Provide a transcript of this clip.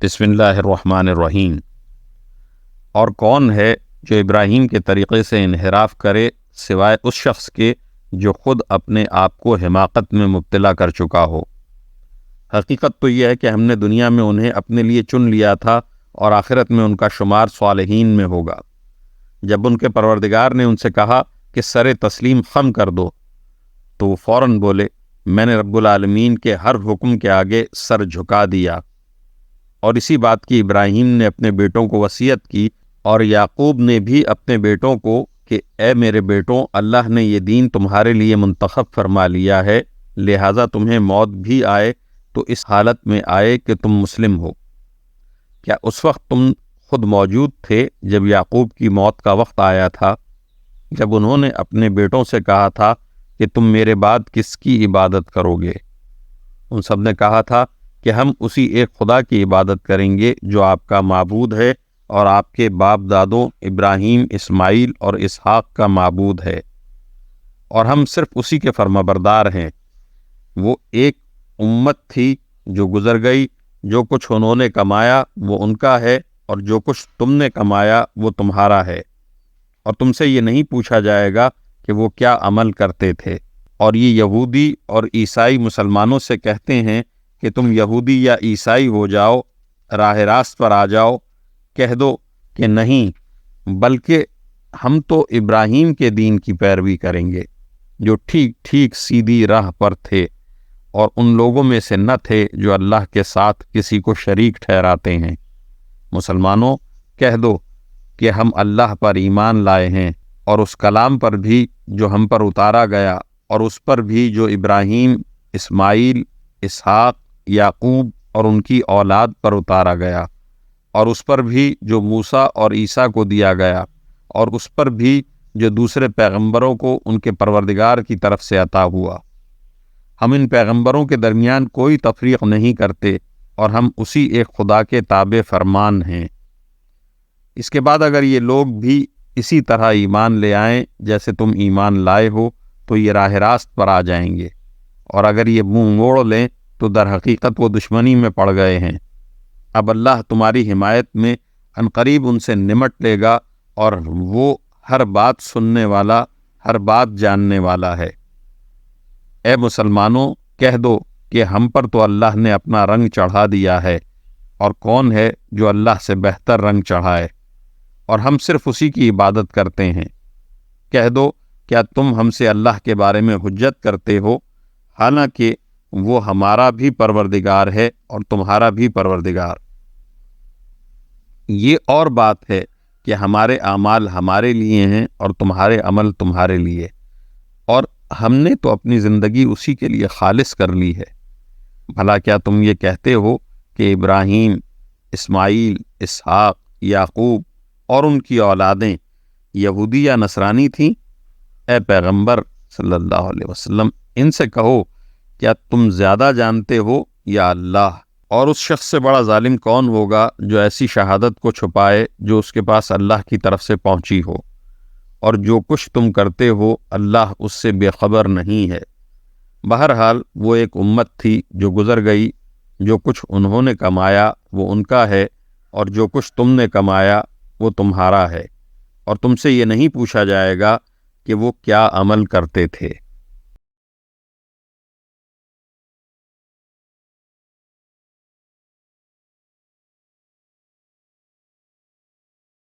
بسم اللہ الرحمن الرحیم۔ اور کون ہے جو ابراہیم کے طریقے سے انحراف کرے سوائے اس شخص کے جو خود اپنے آپ کو حماقت میں مبتلا کر چکا ہو۔ حقیقت تو یہ ہے کہ ہم نے دنیا میں انہیں اپنے لیے چن لیا تھا اور آخرت میں ان کا شمار صالحین میں ہوگا۔ جب ان کے پروردگار نے ان سے کہا کہ سر تسلیم خم کر دو تو وہ فوراً بولے، میں نے رب العالمین کے ہر حکم کے آگے سر جھکا دیا۔ اور اسی بات کی ابراہیم نے اپنے بیٹوں کو وصیت کی اور یعقوب نے بھی اپنے بیٹوں کو کہ اے میرے بیٹوں، اللہ نے یہ دین تمہارے لیے منتخب فرما لیا ہے، لہٰذا تمہیں موت بھی آئے تو اس حالت میں آئے کہ تم مسلم ہو۔ کیا اس وقت تم خود موجود تھے جب یعقوب کی موت کا وقت آیا تھا، جب انہوں نے اپنے بیٹوں سے کہا تھا کہ تم میرے بعد کس کی عبادت کرو گے؟ ان سب نے کہا تھا کہ ہم اسی ایک خدا کی عبادت کریں گے جو آپ کا معبود ہے اور آپ کے باپ دادوں ابراہیم، اسماعیل اور اسحاق کا معبود ہے، اور ہم صرف اسی کے فرما بردار ہیں۔ وہ ایک امت تھی جو گزر گئی، جو کچھ انہوں نے کمایا وہ ان کا ہے اور جو کچھ تم نے کمایا وہ تمہارا ہے، اور تم سے یہ نہیں پوچھا جائے گا کہ وہ کیا عمل کرتے تھے۔ اور یہ یہودی اور عیسائی مسلمانوں سے کہتے ہیں کہ تم یہودی یا عیسائی ہو جاؤ، راہ راست پر آ جاؤ۔ کہہ دو کہ نہیں، بلکہ ہم تو ابراہیم کے دین کی پیروی کریں گے جو ٹھیک ٹھیک سیدھی راہ پر تھے اور ان لوگوں میں سے نہ تھے جو اللہ کے ساتھ کسی کو شریک ٹھہراتے ہیں۔ مسلمانوں، کہہ دو کہ ہم اللہ پر ایمان لائے ہیں اور اس کلام پر بھی جو ہم پر اتارا گیا، اور اس پر بھی جو ابراہیم، اسماعیل، اسحاق، یعقوب اور ان کی اولاد پر اتارا گیا، اور اس پر بھی جو موسیٰ اور عیسیٰ کو دیا گیا، اور اس پر بھی جو دوسرے پیغمبروں کو ان کے پروردگار کی طرف سے عطا ہوا۔ ہم ان پیغمبروں کے درمیان کوئی تفریق نہیں کرتے اور ہم اسی ایک خدا کے تابع فرمان ہیں۔ اس کے بعد اگر یہ لوگ بھی اسی طرح ایمان لے آئیں جیسے تم ایمان لائے ہو تو یہ راہ راست پر آ جائیں گے، اور اگر یہ منہ موڑ لیں تو در حقیقت وہ دشمنی میں پڑ گئے ہیں۔ اب اللہ تمہاری حمایت میں عنقریب ان سے نمٹ لے گا، اور وہ ہر بات سننے والا، ہر بات جاننے والا ہے۔ اے مسلمانوں، کہہ دو کہ ہم پر تو اللہ نے اپنا رنگ چڑھا دیا ہے، اور کون ہے جو اللہ سے بہتر رنگ چڑھائے، اور ہم صرف اسی کی عبادت کرتے ہیں۔ کہہ دو کیا تم ہم سے اللہ کے بارے میں حجت کرتے ہو، حالانکہ وہ ہمارا بھی پروردگار ہے اور تمہارا بھی پروردگار۔ یہ اور بات ہے کہ ہمارے اعمال ہمارے لیے ہیں اور تمہارے عمل تمہارے لیے، اور ہم نے تو اپنی زندگی اسی کے لیے خالص کر لی ہے۔ بھلا کیا تم یہ کہتے ہو کہ ابراہیم، اسماعیل، اسحاق، یعقوب اور ان کی اولادیں یہودی یا نصرانی تھیں؟ اے پیغمبر صلی اللہ علیہ وسلم، ان سے کہو کیا تم زیادہ جانتے ہو یا اللہ؟ اور اس شخص سے بڑا ظالم کون ہوگا جو ایسی شہادت کو چھپائے جو اس کے پاس اللہ کی طرف سے پہنچی ہو، اور جو کچھ تم کرتے ہو اللہ اس سے بے خبر نہیں ہے۔ بہرحال وہ ایک امت تھی جو گزر گئی، جو کچھ انہوں نے کمایا وہ ان کا ہے اور جو کچھ تم نے کمایا وہ تمہارا ہے، اور تم سے یہ نہیں پوچھا جائے گا کہ وہ کیا عمل کرتے تھے۔